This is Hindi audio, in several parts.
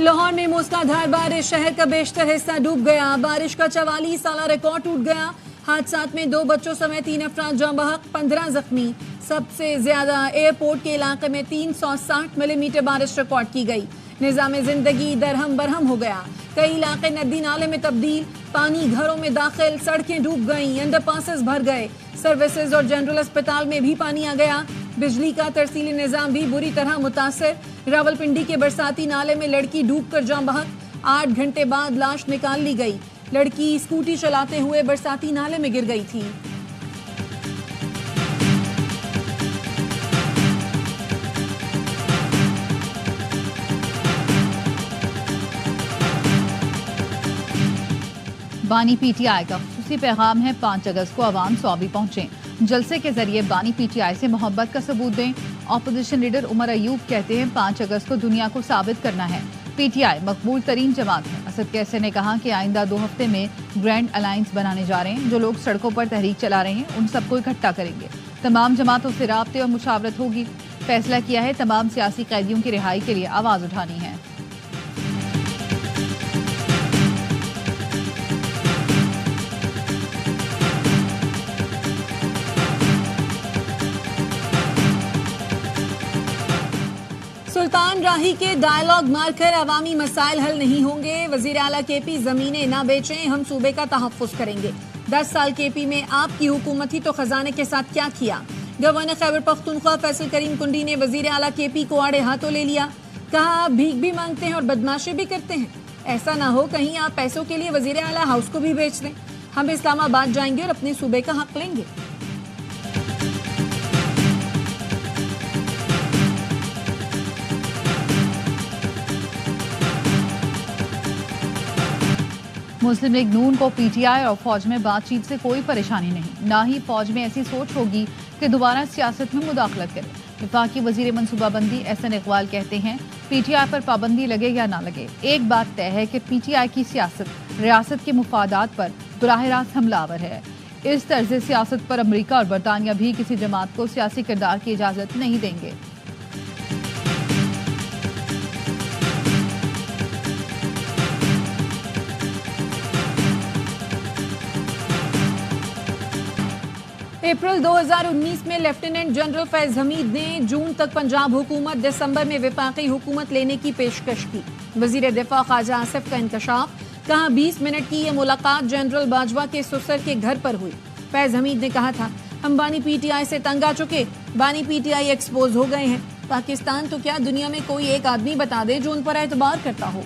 लाहौर में मूसलाधार बारिश, शहर का बेशतर हिस्सा डूब गया। बारिश का 44 साला रिकॉर्ड टूट गया। हादसात में 2 बच्चों समेत 3 अफराद जाँ बहक, 15 जख्मी। सबसे ज्यादा एयरपोर्ट के इलाके में 360 मिलीमीटर बारिश रिकॉर्ड की गई। निजाम जिंदगी दरहम बरहम हो गया। कई इलाके नदी नाले में तब्दील, पानी घरों में दाखिल, सड़कें डूब गईं, अंडरपासेस भर गए। सर्विसेज और जनरल अस्पताल में भी पानी आ गया। बिजली का तरसीली निजाम भी बुरी तरह मुतासर। रावलपिंडी के बरसाती नाले में लड़की डूबकर जाँ बहक, 8 घंटे बाद लाश निकाल ली गई। लड़की स्कूटी चलाते हुए बरसाती नाले में गिर गई थी। बानी पीटीआई का खुसूसी पैगाम है, 5 अगस्त को अवाम सौबी पहुंचे, जलसे के जरिए बानी पीटीआई से मोहब्बत का सबूत दें। ऑपोजिशन लीडर उमर अयूब कहते हैं 5 अगस्त को दुनिया को साबित करना है, पीटीआई मकबूल तरीन जमात है। असद कैसे ने कहा कि आइंदा 2 हफ्ते में ग्रैंड अलायंस बनाने जा रहे हैं। जो लोग सड़कों पर तहरीक चला रहे हैं उन सबको इकट्ठा करेंगे। तमाम जमातों से राब्ते और मुशावरत होगी। फैसला किया है तमाम सियासी कैदियों की रिहाई के लिए आवाज उठानी है। सुल्तान राही के डायलॉग मारकर अवामी मसाइल हल नहीं होंगे। वजीर आला केपी जमीनें ना बेचें, हम सूबे का तहफ़्फ़ुज़ करेंगे। 10 साल केपी में आपकी हुकूमत ही तो खजाने के साथ क्या किया। गवर्नर खैबर पख्तूनख्वा फैसल करीम कुंडी ने वजीर आला केपी को आड़े हाथों ले लिया। कहा आप भीख भी मांगते हैं और बदमाशी भी करते हैं। ऐसा ना हो कहीं आप पैसों के लिए वजीर आला हाउस को भी बेच दें। हम इस्लामाबाद जाएंगे और अपने सूबे का हक लेंगे। मुस्लिम लीग नून को पीटीआई और फौज में बातचीत से कोई परेशानी नहीं, ना ही फौज में ऐसी सोच होगी कि दोबारा सियासत में मुदाखलत करे। वफाकी वजीर मनसूबाबंदी एहसन इकबाल कहते हैं पीटीआई पर पाबंदी लगे या ना लगे, एक बात तय है कि पीटीआई की सियासत रियासत के मुफादात पर बराह रास्त हमलावर है। इस तर्ज सियासत पर अमरीका और बरतानिया भी किसी जमात को सियासी किरदार की इजाजत नहीं देंगे। अप्रैल 2019 में लेफ्टिनेंट जनरल फैज हमीद ने जून तक पंजाब हुकूमत, दिसंबर में विफाकी हुकूमत लेने की पेशकश की। वजीर दिफा ख्वाजा आसिफ का इंकशाफ। कहा 20 मिनट की यह मुलाकात जनरल बाजवा के ससुर के घर पर हुई। फैज हमीद ने कहा था हम बानी पीटीआई से तंग आ चुके, बानी पीटीआई एक्सपोज हो गए हैं। पाकिस्तान तो क्या दुनिया में कोई एक आदमी बता दे जो उन पर एतबार करता हो।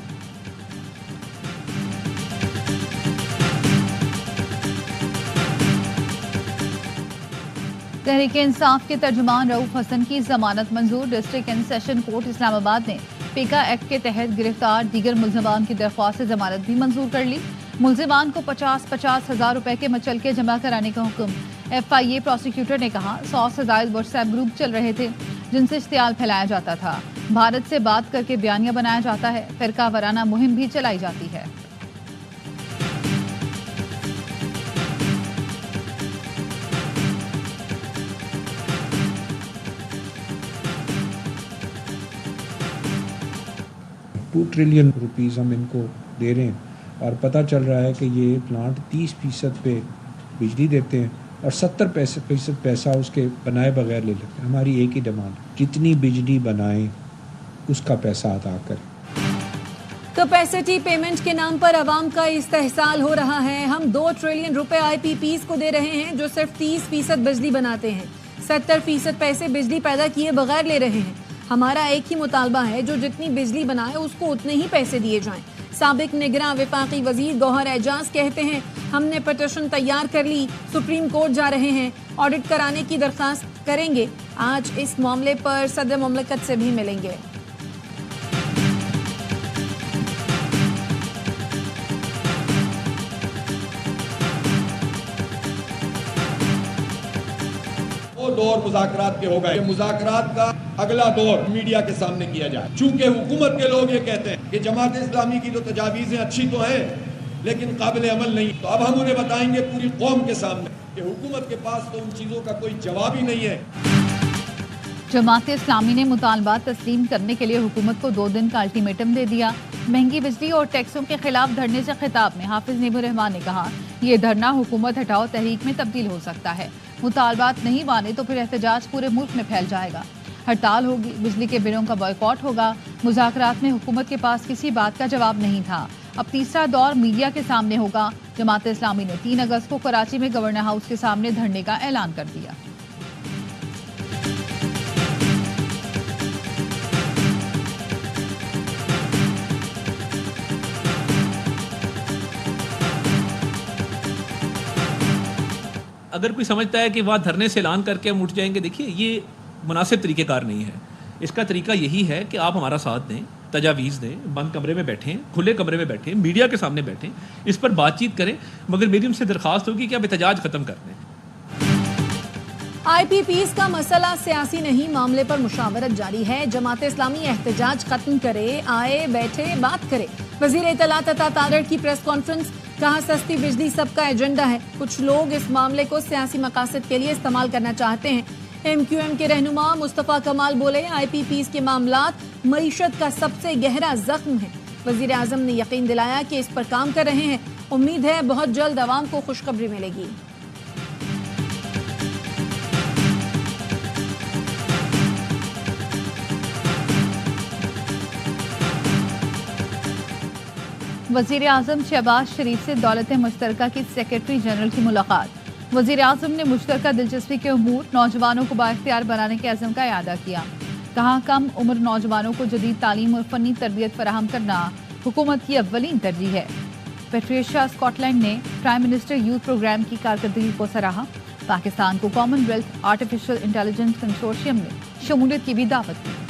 तहरीक इंसाफ के तर्जुमान रऊफ हसन की जमानत मंजूर। District and session court Islamabad ने पेका एक्ट के तहत गिरफ्तार दीगर मुल्जिमान की दरख्वास्त से जमानत भी मंजूर कर ली। मुल्जिमान को 50-50 हज़ार रुपए के मचलके जमा कराने का हुक्म। FIA प्रोसिक्यूटर ने कहा 100 से ज़ायद व्हाट्सएप ग्रुप चल रहे थे जिनसे इश्तियाल फैलाया जाता था। भारत से बात करके बयानिया बनाया जाता है। फिरका वाराना मुहिम भी चलाई जाती है। $2 ट्रिलियन हम इनको दे रहे हैं और पता चल रहा है कि ये प्लांट 30% पे बिजली देते हैं और 70% पैसा उसके बनाए बगैर ले लेते हैं। हमारी एक ही डिमांड, जितनी बिजली बनाएं उसका पैसा अदा करें। कैपेसिटी पेमेंट के नाम पर अवाम का इस्तेहसाल हो रहा है। हम 2 ट्रिलियन रुपए IPPs को दे रहे हैं जो सिर्फ 30% बिजली बनाते हैं, 70% पैसे बिजली पैदा किए बगैर ले रहे हैं। हमारा एक ही मुतालबा है जो जितनी बिजली बनाए उसको उतने ही पैसे दिए जाएं। साबिक निगरान वफाकी वजीर गौहर एजाज कहते हैं हमने पिटीशन तैयार कर ली, सुप्रीम कोर्ट जा रहे हैं, ऑडिट कराने की दरखास्त करेंगे। आज इस मामले पर सदर मुमलिकत से भी मिलेंगे। दौर मुज़ाकरात के हो गए। मुज़ाकरात का अगला दौर मीडिया के सामने किया जाए। चूंकि हुकूमत के लोग ये कहते हैं कि जमात इस्लामी की तो तजावीज़ें अच्छी तो हैं लेकिन काबिल अमल नहीं, तो अब हम उन्हें बताएंगे पूरी कौम के सामने कि हुकूमत के पास तो उन चीज़ों का कोई जवाब ही नहीं है। जमात इस्लामी ने मुतालबात तस्लीम करने के लिए हुकूमत को 2 दिन का अल्टीमेटम दे दिया। महंगी बिजली और टैक्सों के खिलाफ धरने से खिताब में हाफिज नेबुर रहमान ने कहा, ये धरना हुकूमत हटाओ तहरीक में तब्दील हो सकता है। मुतालबात नहीं माने तो फिर एहतजाज पूरे मुल्क में फैल जाएगा। हड़ताल होगी, बिजली के बिलों का बॉयकॉट होगा। मुज़ाकरात में हुकूमत के पास किसी बात का जवाब नहीं था। अब तीसरा दौर मीडिया के सामने होगा। जमात इस्लामी ने 3 अगस्त को कराची में गवर्नर हाउस के सामने धरने का ऐलान कर दिया। अगर कोई समझता है कि वहाँ धरने से ऐलान करके हम उठ जाएंगे, देखिए ये मुनासिब तरीक़ेकार नहीं है। इसका तरीका यही है कि आप हमारा साथ दें, तजावीज़ दें, बंद कमरे में बैठें, खुले कमरे में बैठें, मीडिया के सामने बैठें, इस पर बातचीत करें, मगर मेरी उनसे दरख्वास्त होगी कि आप एहतजाज ख़त्म कर दें। IPPs का मसला सियासी नहीं, मामले पर मुशावरत जारी है। जमात इस्लामी एहतजाज खत्म करे, आए बैठे बात करे। वज़ीर इत्तलात अता तारड़ की प्रेस कॉन्फ्रेंस, कहा सस्ती बिजली सबका एजेंडा है। कुछ लोग इस मामले को सियासी मकासद के लिए इस्तेमाल करना चाहते हैं। MQM के रहनुमा मुस्तफ़ा कमाल बोले, IPPs के मामलात मईशत का सबसे गहरा जख्म है। वज़ीर आज़म ने यकीन दिलाया कि इस पर काम कर रहे हैं। उम्मीद है बहुत जल्द अवाम को खुशखबरी मिलेगी। वज़ीर आज़म शहबाज शरीफ से दौलत मुश्तरका की सेक्रेटरी जनरल की मुलाकात। वज़ीर आज़म ने मुश्तरका दिलचस्पी के उमूर, नौजवानों को बाइख्तियार बनाने के अज़म का इआदा किया। कहा, कम उम्र नौजवानों को जदीद तालीम और फ़नी तरबियत फराहम करना हुकूमत की अव्वलीन तरजीह है। पेट्रिशिया स्कॉटलैंड ने प्राइम मिनिस्टर यूथ प्रोग्राम की कारकर्दगी को सराहा। पाकिस्तान को कॉमनवेल्थ आर्टिफिशियल इंटेलिजेंस कंसोर्शियम में शमूलियत की भी दावत दी।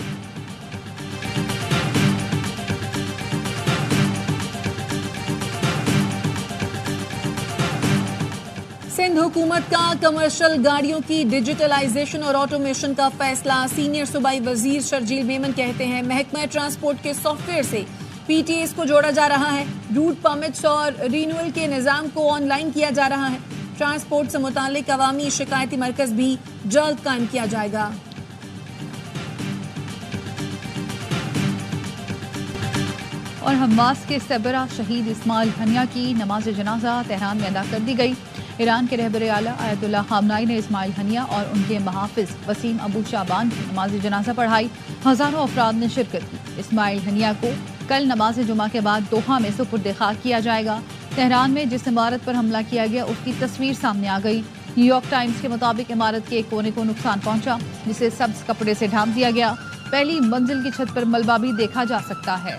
सिंध हुकूमत का कमर्शियल गाड़ियों की डिजिटलाइजेशन और ऑटोमेशन का फैसला। सीनियर सूबाई वजीर शर्जील मेमन कहते हैं, महकमा ट्रांसपोर्ट के सॉफ्टवेयर से PTAs को जोड़ा जा रहा है। रूट परमिट्स और रिन्यूअल के निज़ाम को ऑनलाइन किया जा रहा है। ट्रांसपोर्ट से मुताल्लिक अवामी शिकायती मरकज भी जल्द कायम किया जाएगा। और हमास के सरबराह शहीद इस्माइल हनिया की नमाज जनाजा तेहरान में अदा कर दी गई। ईरान के रहबर आला आयतुल्लाह खामनाई ने इस्माइल हनिया और उनके महाफिज वसीम अबू शाबान की नमाज जनाजा पढ़ाई। हज़ारों अफराद ने शिरकत की। इस्माइल हनिया को कल नमाज जुमा के बाद दोहा में सुपुर्द खाक किया जाएगा। तेहरान में जिस इमारत पर हमला किया गया उसकी तस्वीर सामने आ गई। न्यूयॉर्क टाइम्स के मुताबिक इमारत के एक कोने को नुकसान पहुंचा, जिसे सब्ज कपड़े से ढांप दिया गया। पहली मंजिल की छत पर मलबा भी देखा जा सकता है।